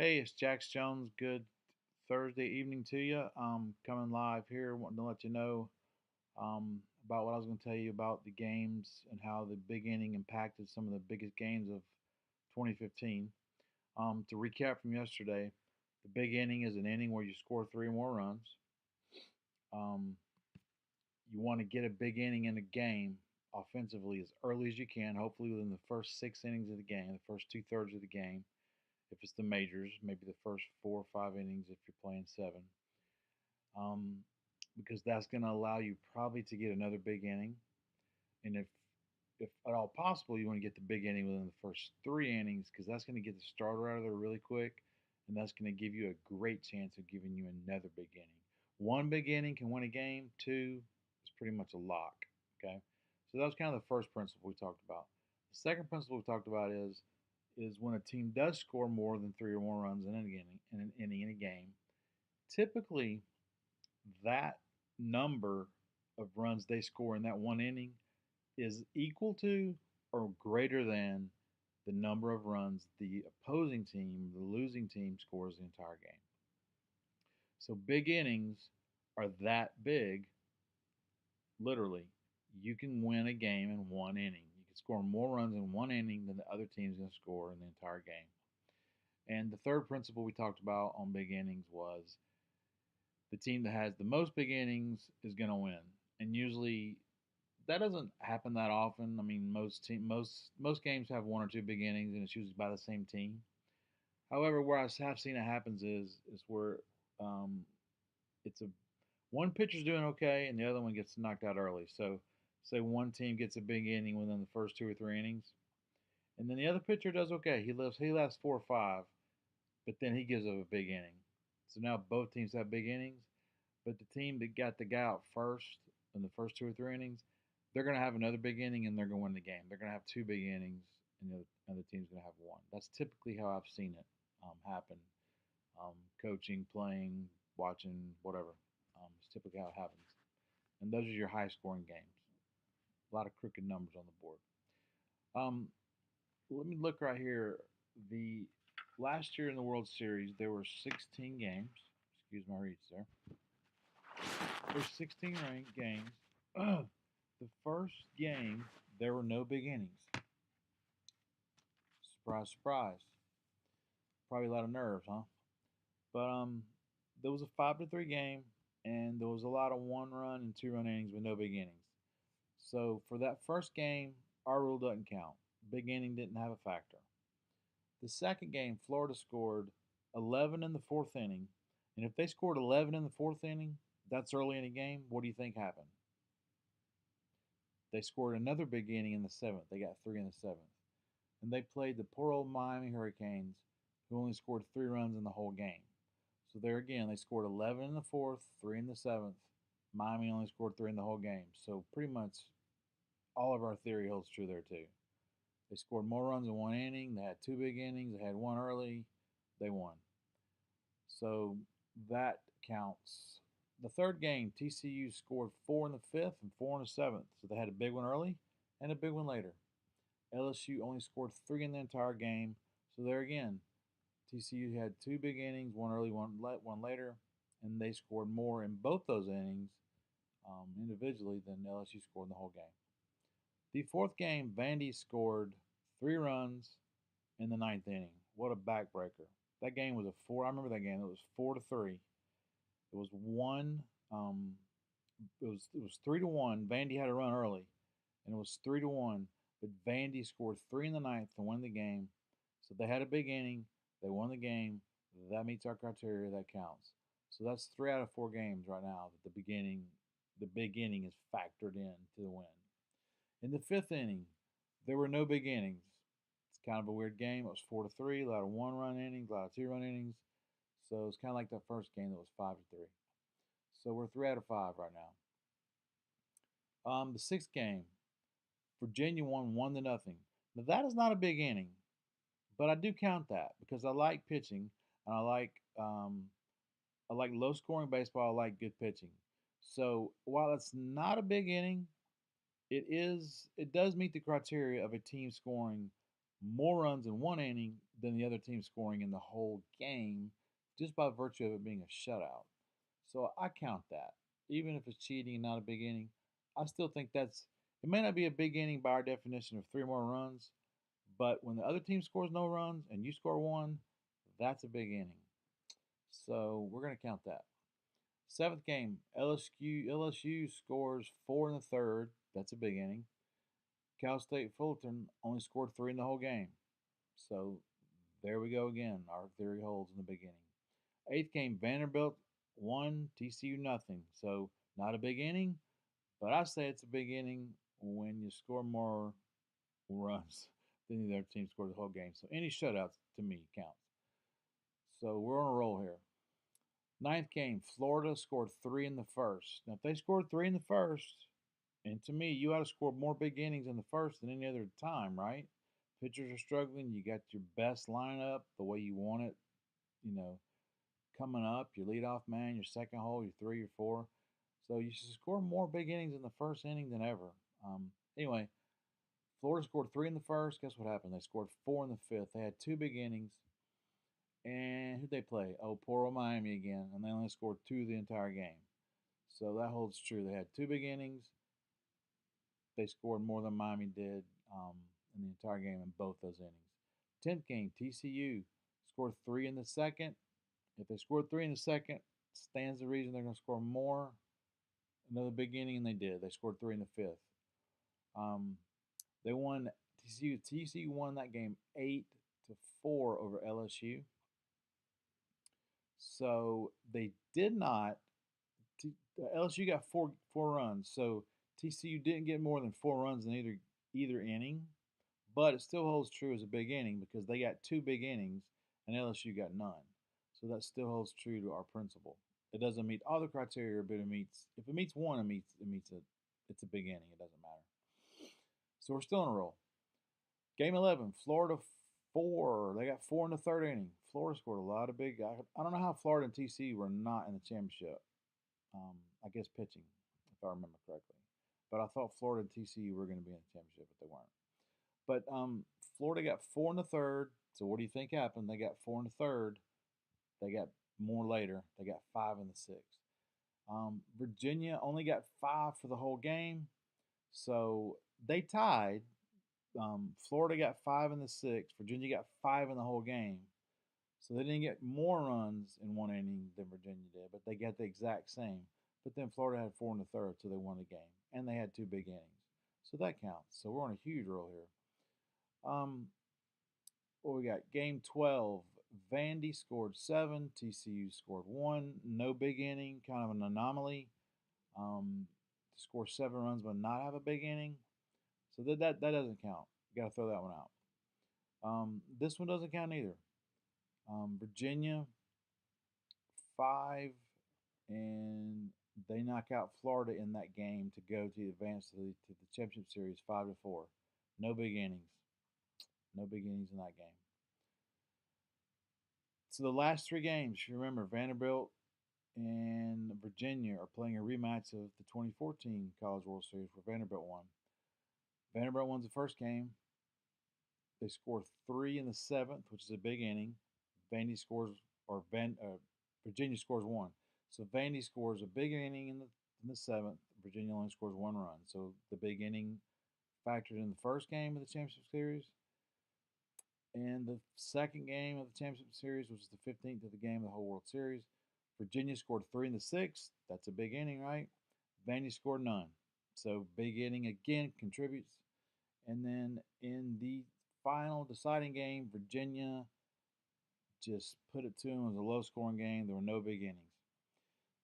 Hey, it's Jax Jones. Good Thursday evening to you. Coming live here, wanting to let you know about what I was going to tell you about the games and how the big inning impacted some of the biggest games of 2015. To recap from yesterday, the big inning is an inning where you score three or more runs. Um, you want to get a big inning in a game offensively as early as you can, hopefully within the first 6 innings of the game, the first 2/3 of the game. If it's the majors, maybe the first 4 or 5 innings if you're playing seven, um, because that's going to allow you probably to get another big inning. And if at all possible, you want to get the big inning within the first 3 innings because that's going to get the starter out of there really quick, and that's going to give you a great chance of giving you another big inning. One big inning can win a game. Two is pretty much a lock. Okay, so that was kind of the first principle we talked about. The second principle we talked about is when a team does score more than three or more runs in an inning in a game, typically that number of runs they score in that one inning is equal to or greater than the number of runs the opposing team, the losing team, scores the entire game. So big innings are that big, literally. You can win a game in one inning. You can score more runs in one inning than the other team's going to score in the entire game. And the third principle we talked about on big innings was the team that has the most big innings is going to win. And usually that doesn't happen that often. I mean, most games have one or two big innings, and it's usually by the same team. However, where I have seen it happens is where um, it's a one pitcher's doing okay, and the other one gets knocked out early. So, say one team gets a big inning within the first 2 or 3 innings, and then the other pitcher does okay. He lasts 4 or 5, but then he gives up a big inning. So now both teams have big innings, but the team that got the guy out first in the first 2 or 3 innings, they're going to have another big inning and they're going to win the game. They're going to have two big innings and the other team's going to have one. That's typically how I've seen it happen. Coaching, playing, watching, whatever. It's typically how it happens. And those are your high scoring games. A lot of crooked numbers on the board. Um, Let me look right here. The last year in the World Series, there were 16 games. Excuse my reach there. There's 16 ranked games. The first game, there were no big innings. Surprise, surprise. Probably a lot of nerves, huh? But there was a 5-3 game, and there was a lot of 1 run and 2 run innings with no big innings. So for that first game, our rule doesn't count. Big inning didn't have a factor. The second game, Florida scored 11 in the fourth inning, and if they scored 11 in the fourth inning, that's early in the game. What do you think happened? They scored another big inning in the seventh. They got three in the seventh. And they played the poor old Miami Hurricanes, who only scored 3 runs in the whole game. So there again, they scored 11 in the fourth, three in the seventh. Miami only scored three in the whole game. So pretty much all of our theory holds true there too. They scored more runs in one inning. They had two big innings. They had one early. They won. So that counts. The third game, TCU scored four in the fifth and four in the seventh. So they had a big one early and a big one later. LSU only scored three in the entire game. So there again, TCU had two big innings, one early, one later, and they scored more in both those innings individually than LSU scored in the whole game. The fourth game, Vandy scored 3 runs in the ninth inning. What a backbreaker! That game was a four. I remember that game. It was 4-3. It was one. It was 3-1. Vandy had a run early, and it was 3-1. But Vandy scored three in the ninth to win the game. So they had a big inning. They won the game. That meets our criteria. That counts. So that's 3 out of 4 games right now that the big inning is factored in to the win. In the fifth inning, there were no big innings. It's kind of a weird game. It was 4-3, a lot of 1 run innings, a lot of 2 run innings. So it's kind of like that first game that was 5-3. So we're 3 out of 5 right now. The sixth game, Virginia won 1-0. Now that is not a big inning, but I do count that because I like pitching and I like low scoring baseball. I like good pitching. So while it's not a big inning, it does meet the criteria of a team scoring more runs in one inning than the other team scoring in the whole game just by virtue of it being a shutout. So I count that. Even if it's cheating and not a big inning, I still think it may not be a big inning by our definition of three more runs, but when the other team scores no runs and you score one, that's a big inning. So we're going to count that. Seventh game, LSU scores four in the third. That's a big inning. Cal State Fullerton only scored three in the whole game. So there we go again. Our theory holds in the beginning. Eighth game, Vanderbilt 1, TCU nothing. So not a big inning, but I say it's a big inning when you score more runs than the other team scores the whole game. So any shutouts to me counts. So we're on a roll here. Ninth game, Florida scored three in the first. Now, if they scored three in the first, and to me, you ought to score more big innings in the first than any other time, right? Pitchers are struggling. You got your best lineup the way you want it, you know, coming up. Your leadoff man, your second hole, your three, your four. So you should score more big innings in the first inning than ever. Anyway, Florida scored three in the first. Guess what happened? They scored four in the fifth. They had two big innings. And who'd they play? Oh, poor old Miami again. And they only scored two the entire game. So that holds true. They had two big innings. They scored more than Miami did in the entire game in both those innings. 10th game, TCU scored three in the second. If they scored three in the second, stands the reason they're going to score more. Another big inning, and they did. They scored three in the fifth. They won. TCU won that game 8-4 over LSU. So they did not. LSU got four runs. So TCU didn't get more than four runs in either inning, but it still holds true as a big inning because they got two big innings and LSU got none. So that still holds true to our principle. It doesn't meet all the criteria, but if it meets one, it's a big inning. It doesn't matter. So we're still in a roll. Game 11, Florida 4. They got four in the third inning. Florida scored a lot of big. I don't know how Florida and TCU were not in the championship. I guess pitching, if I remember correctly. But I thought Florida and TCU were going to be in the championship, but they weren't. But Florida got four in the third. So what do you think happened? They got four in the third. They got more later. They got five in the sixth. Virginia only got five for the whole game. So they tied. Florida got five in the sixth. Virginia got five in the whole game. So they didn't get more runs in one inning than Virginia did, but they got the exact same. But then Florida had four in the third, so they won the game. And they had two big innings. So that counts. So we're on a huge roll here. What we got? Game 12. Vandy scored 7. TCU scored 1. No big inning. Kind of an anomaly. To score 7 runs but not have a big inning. So that doesn't count. You got to throw that one out. This one doesn't count either. Virginia 5, and they knock out Florida in that game to go to advance to the championship series 5-4. No big innings. No big innings in that game. So the last three games, you remember Vanderbilt and Virginia are playing a rematch of the 2014 College World Series where Vanderbilt won. Vanderbilt wins the first game. They score 3 in the seventh, which is a big inning. Vandy scores, or Virginia scores 1. So Vandy scores a big inning in the seventh. Virginia only scores 1 run. So the big inning factored in the first game of the championship series. And the second game of the championship series, which is the 15th of the game of the whole World Series, Virginia scored 3 in the sixth. That's a big inning, right? Vandy scored none. So big inning again contributes. And then in the final deciding game, Virginia just put it to them. It was a low-scoring game. There were no big innings.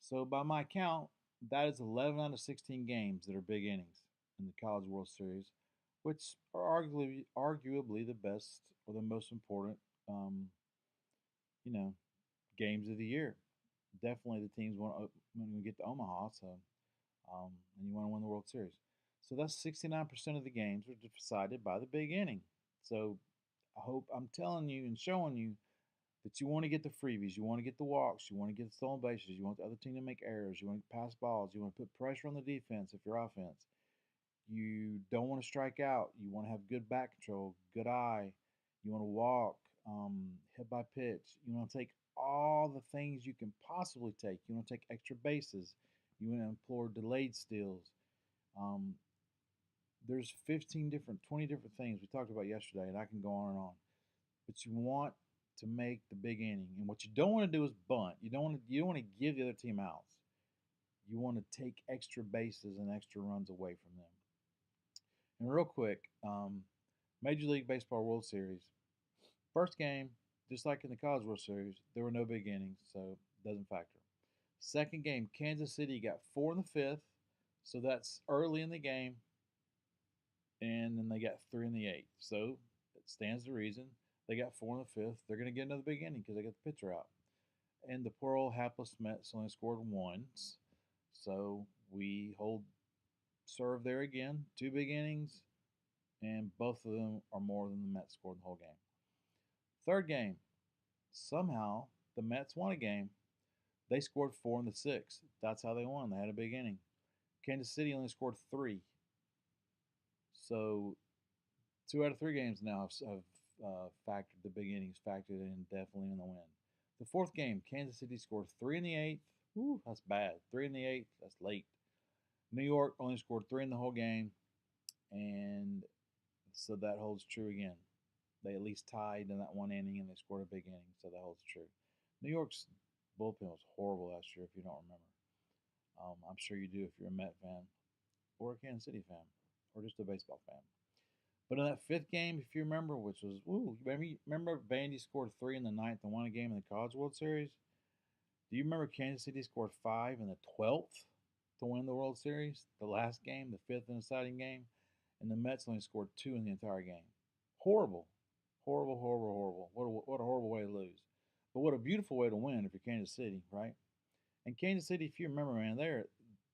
So by my count, that is 11 out of 16 games that are big innings in the College World Series, which are arguably the best or the most important, games of the year. Definitely the teams want to get to Omaha, and you want to win the World Series. So that's 69% of the games are decided by the big inning. So I hope I'm telling you and showing you that you want to get the freebies, you want to get the walks, you want to get the stolen bases, you want the other team to make errors, you want to pass balls, you want to put pressure on the defense if you're offense. You don't want to strike out. You want to have good back control, good eye. You want to walk. hit by pitch. You want to take all the things you can possibly take. You want to take extra bases. You want to employ delayed steals. Um, there's 15 different, 20 different things we talked about yesterday, and I can go on and on. But you want to make the big inning, and what you don't want to do is bunt. You don't want to give the other team outs. You want to take extra bases and extra runs away from them. And real quick, Major League Baseball World Series. First game, just like in the College World Series, there were no big innings, so it doesn't factor. Second game, Kansas City got four in the fifth, so that's early in the game, and then they got three in the eighth. So it stands to reason they got four in the fifth. They're going to get another big inning because they got the pitcher out. And the poor old hapless Mets only scored once, so we hold serve there again. Two big innings, and both of them are more than the Mets scored the whole game. Third game, somehow the Mets won a game. They scored four in the sixth. That's how they won. They had a big inning. Kansas City only scored three. So two out of three games now have factored the big innings, factored in definitely in the win. The fourth game, Kansas City scored three in the eighth. Woo, that's bad. Three in the eighth, that's late. New York only scored three in the whole game, and so that holds true again. They at least tied in that one inning, and they scored a big inning, so that holds true. New York's bullpen was horrible last year, if you don't remember. I'm sure you do if you're a Met fan or a Kansas City fan or just a baseball fan. But in that fifth game, if you remember, which was remember Vandy scored three in the ninth and won a game in the College World Series. Do you remember Kansas City scored five in the 12th to win the World Series? The last game, the fifth and deciding game, and the Mets only scored two in the entire game. Horrible, horrible, horrible, horrible. What a horrible way to lose. But what a beautiful way to win if you're Kansas City, right? And Kansas City, if you remember, man,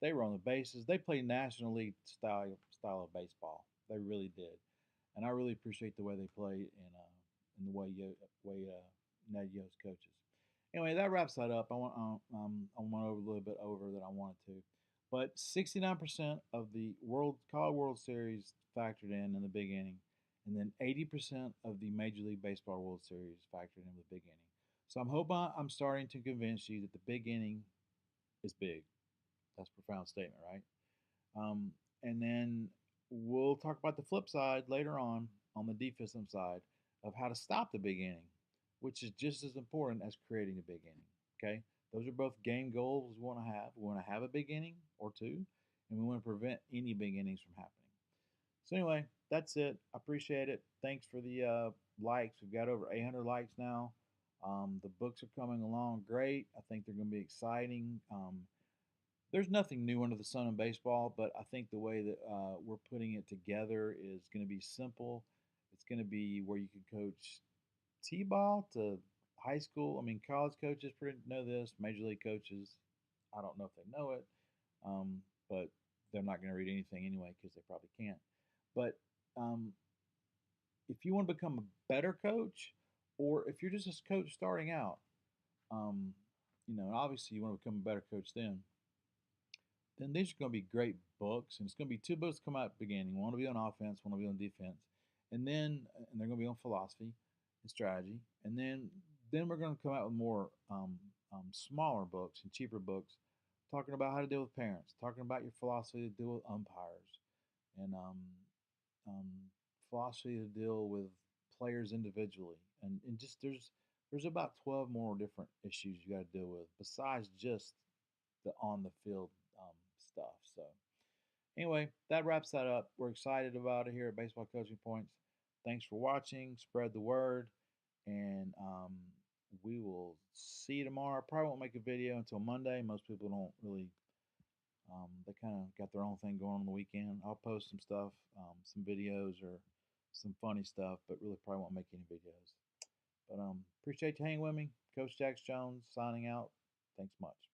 they were on the bases. They played National League style of baseball. They really did, and I really appreciate the way they played and the way Ned Yost coaches. Anyway, that wraps that up. I went over a little bit over that I wanted to, but 69% of the College World Series factored in the big inning, and then 80% of the Major League Baseball World Series factored in the big inning. So I'm starting to convince you that the big inning is big. That's a profound statement, right? Um, and then we'll talk about the flip side later on the defensive side of how to stop the big inning, which is just as important as creating a big inning. Okay, those are both game goals we want to have. We want to have a big inning or two, and we want to prevent any big innings from happening. So anyway, that's it. I appreciate it. Thanks for the likes. We've got over 800 likes now. The books are coming along great. I think they're going to be exciting. There's nothing new under the sun in baseball, but I think the way that we're putting it together is going to be simple. It's going to be where you can coach t-ball to high school. I mean, college coaches pretty know this. Major league coaches, I don't know if they know it, but they're not going to read anything anyway because they probably can't. But um, if you want to become a better coach, or if you're just a coach starting out, um, obviously you want to become a better coach then these are going to be great books, and it's going to be two books come out at the beginning. One will be on offense, one will be on defense, and they're going to be on philosophy and strategy, and then we're going to come out with more smaller books and cheaper books, talking about how to deal with parents, talking about your philosophy to deal with umpires, and um, philosophy to deal with players individually, and just there's about 12 more different issues you got to deal with besides just the on the field stuff. So anyway, that wraps that up. We're excited about it here at Baseball Coaching Points. Thanks for watching. Spread the word, and we will see you tomorrow. I probably won't make a video until Monday. Most people don't really. They kind of got their own thing going on the weekend. I'll post some stuff, some videos or some funny stuff, but really probably won't make any videos. But appreciate you hanging with me. Coach Jax Jones signing out. Thanks much.